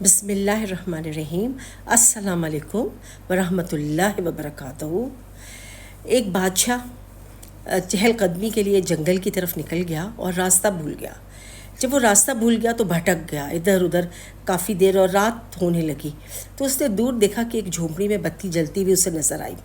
بسم اللہ الرحمن الرحیم۔ السلام علیکم ورحمۃ اللہ وبرکاتہ۔ ایک بادشاہ چہل قدمی کے لیے جنگل کی طرف نکل گیا اور راستہ بھول گیا۔ جب وہ راستہ بھول گیا تو بھٹک گیا ادھر ادھر کافی دیر، اور رات ہونے لگی تو اس نے دور دیکھا کہ ایک جھونپڑی میں بتی جلتی ہوئی اسے نظر آئی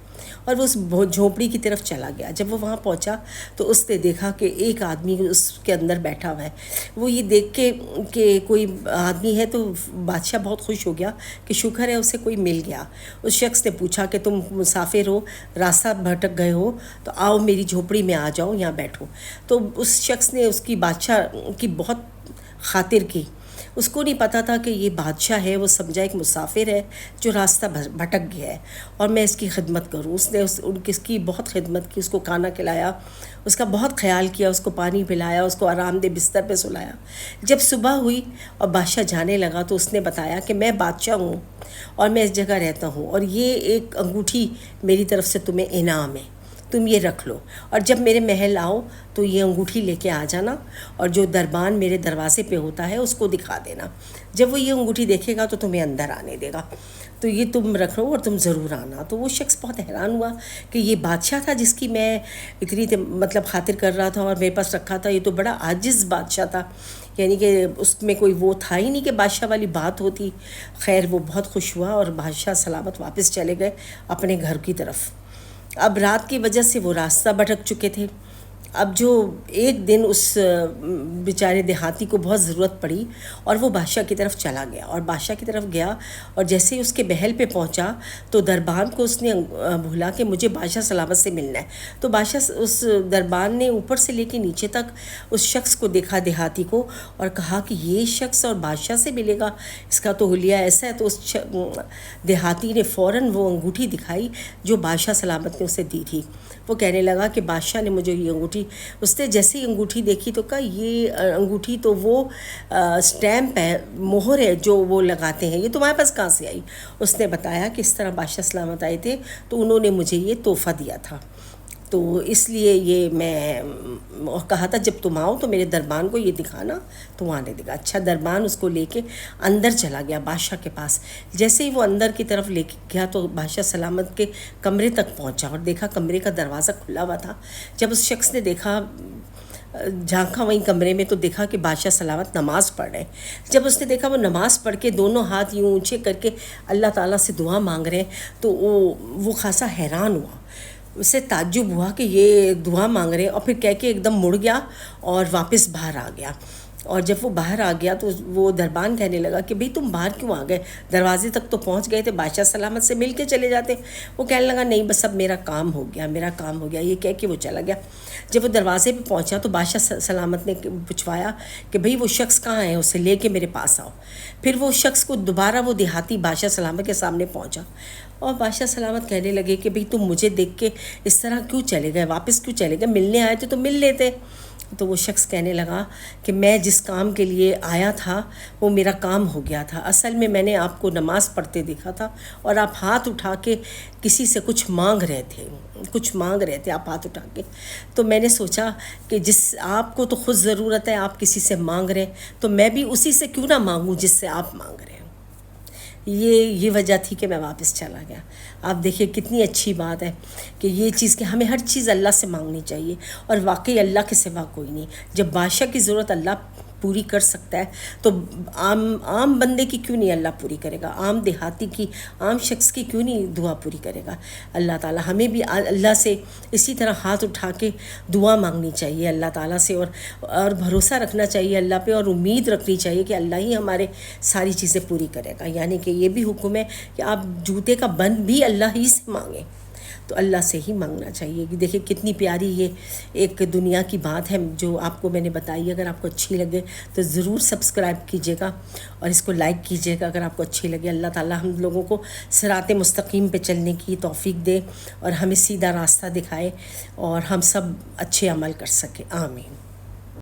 اور وہ اس جھونپڑی کی طرف چلا گیا۔ جب وہ وہاں پہنچا تو اس نے دیکھا کہ ایک آدمی اس کے اندر بیٹھا ہوا ہے۔ وہ یہ دیکھ کے کہ کوئی آدمی ہے تو بادشاہ بہت خوش ہو گیا کہ شکر ہے اسے کوئی مل گیا۔ اس شخص نے پوچھا کہ تم مسافر ہو، راستہ بھٹک گئے ہو تو آؤ میری جھونپڑی میں آ جاؤ، یہاں بیٹھو۔ تو اس شخص نے اس کی بادشاہ کی بہت خاطر کی۔ اس کو نہیں پتا تھا کہ یہ بادشاہ ہے، وہ سمجھا ایک مسافر ہے جو راستہ بھٹک گیا ہے اور میں اس کی خدمت کروں۔ اس نے اس کی بہت خدمت کی، اس کو کھانا کھلایا، اس کا بہت خیال کیا، اس کو پانی پلایا، اس کو آرام دہ بستر پہ سلایا۔ جب صبح ہوئی اور بادشاہ جانے لگا تو اس نے بتایا کہ میں بادشاہ ہوں اور میں اس جگہ رہتا ہوں، اور یہ ایک انگوٹھی میری طرف سے تمہیں انعام ہے، تم یہ رکھ لو، اور جب میرے محل آؤ تو یہ انگوٹھی لے کے آ جانا، اور جو دربان میرے دروازے پہ ہوتا ہے اس کو دکھا دینا۔ جب وہ یہ انگوٹھی دیکھے گا تو تمہیں اندر آنے دے گا، تو یہ تم رکھ لو اور تم ضرور آنا۔ تو وہ شخص بہت حیران ہوا کہ یہ بادشاہ تھا جس کی میں اتنی خاطر کر رہا تھا اور میرے پاس رکھا تھا، یہ تو بڑا عاجز بادشاہ تھا، یعنی کہ اس میں کوئی وہ تھا ہی نہیں کہ بادشاہ والی بات ہوتی۔ خیر وہ بہت خوش ہوا اور بادشاہ سلامت واپس چلے گئے اپنے گھر کی طرف۔ اب رات کی وجہ سے وہ راستہ بھٹک چکے تھے۔ اب جو ایک دن اس بیچارے دیہاتی کو بہت ضرورت پڑی اور وہ بادشاہ کی طرف چلا گیا، اور بادشاہ کی طرف گیا اور جیسے ہی اس کے محل پہ پہنچا تو دربان کو اس نے بولا کہ مجھے بادشاہ سلامت سے ملنا ہے۔ تو بادشاہ اس دربان نے اوپر سے لے کے نیچے تک اس شخص کو دیکھا، دیہاتی کو، اور کہا کہ یہ شخص اور بادشاہ سے ملے گا، اس کا تو حلیہ ایسا ہے۔ تو اس دیہاتی نے فوراً وہ انگوٹھی دکھائی جو بادشاہ سلامت نے اسے دی تھی۔ وہ کہنے لگا کہ بادشاہ نے مجھے یہ انگوٹھی، اس نے جیسے ہی انگوٹھی دیکھی تو کہا یہ انگوٹھی تو وہ سٹیمپ ہے، مہر ہے جو وہ لگاتے ہیں، یہ تمہارے پاس کہاں سے آئی؟ اس نے بتایا کہ اس طرح بادشاہ سلامت آئے تھے تو انہوں نے مجھے یہ تحفہ دیا تھا، تو اس لیے یہ میں کہا تھا جب تم آؤ تو میرے دربان کو یہ دکھانا، تو وہاں نے دکھا۔ اچھا، دربان اس کو لے کے اندر چلا گیا بادشاہ کے پاس۔ جیسے ہی وہ اندر کی طرف لے کے گیا تو بادشاہ سلامت کے کمرے تک پہنچا اور دیکھا کمرے کا دروازہ کھلا ہوا تھا۔ جب اس شخص نے دیکھا، جھانکا وہیں کمرے میں، تو دیکھا کہ بادشاہ سلامت نماز پڑھ رہے ہیں۔ جب اس نے دیکھا وہ نماز پڑھ کے دونوں ہاتھ یوں اونچے کر کے اللہ تعالیٰ سے دعا مانگ رہے ہیں تو وہ خاصا حیران ہوا، اسے تعجب ہوا کہ یہ دعا مانگ رہے ہیں، اور پھر کہہ کے ایک دم مڑ گیا اور واپس باہر آ گیا۔ اور جب وہ باہر آ گیا تو وہ دربان کہنے لگا کہ بھئی تم باہر کیوں آ گئے؟ دروازے تک تو پہنچ گئے تھے، بادشاہ سلامت سے مل کے چلے جاتے۔ وہ کہنے لگا نہیں، بس اب میرا کام ہو گیا، میرا کام ہو گیا، یہ کہہ کے وہ چلا گیا۔ جب وہ دروازے پہ پہنچا تو بادشاہ سلامت نے پوچھوایا کہ بھئی وہ شخص کہاں ہے، اسے لے کے میرے پاس آؤ۔ پھر وہ شخص کو دوبارہ وہ دیہاتی بادشاہ سلامت کے سامنے پہنچا اور بادشاہ سلامت کہنے لگے کہ بھئی تم مجھے دیکھ کے اس طرح کیوں چلے گئے، واپس کیوں چلے گئے؟ ملنے آئے تھے تو مل لیتے۔ تو وہ شخص کہنے لگا کہ میں جس کام کے لیے آیا تھا وہ میرا کام ہو گیا تھا، اصل میں نے آپ کو نماز پڑھتے دیکھا تھا اور آپ ہاتھ اٹھا کے کسی سے کچھ مانگ رہے تھے آپ ہاتھ اٹھا کے، تو میں نے سوچا کہ جس آپ کو تو خود ضرورت ہے، آپ کسی سے مانگ رہے ہیں تو میں بھی اسی سے کیوں نہ مانگوں جس سے آپ مانگ رہے ہیں۔ یہ وجہ تھی کہ میں واپس چلا گیا۔ آپ دیکھیے کتنی اچھی بات ہے کہ یہ چیز کہ ہمیں ہر چیز اللہ سے مانگنی چاہیے، اور واقعی اللہ کے سوا کوئی نہیں۔ جب بادشاہ کی ضرورت اللہ پوری کر سکتا ہے تو عام بندے کی کیوں نہیں اللہ پوری کرے گا؟ عام دیہاتی کی، عام شخص کی کیوں نہیں دعا پوری کرے گا اللہ تعالیٰ؟ ہمیں بھی اللہ سے اسی طرح ہاتھ اٹھا کے دعا مانگنی چاہیے اللہ تعالیٰ سے، اور بھروسہ رکھنا چاہیے اللہ پہ، اور امید رکھنی چاہیے کہ اللہ ہی ہمارے ساری چیزیں پوری کرے گا۔ یعنی کہ یہ بھی حکم ہے کہ آپ جوتے کا بند بھی اللہ ہی سے مانگیں، تو اللہ سے ہی مانگنا چاہیے۔ دیکھیں کتنی پیاری یہ ایک دنیا کی بات ہے جو آپ کو میں نے بتائی۔ اگر آپ کو اچھی لگے تو ضرور سبسکرائب کیجیے گا اور اس کو لائک کیجیے گا اگر آپ کو اچھی لگے۔ اللہ تعالیٰ ہم لوگوں کو صراط مستقیم پہ چلنے کی توفیق دے اور ہمیں سیدھا راستہ دکھائے اور ہم سب اچھے عمل کر سکیں، آمین۔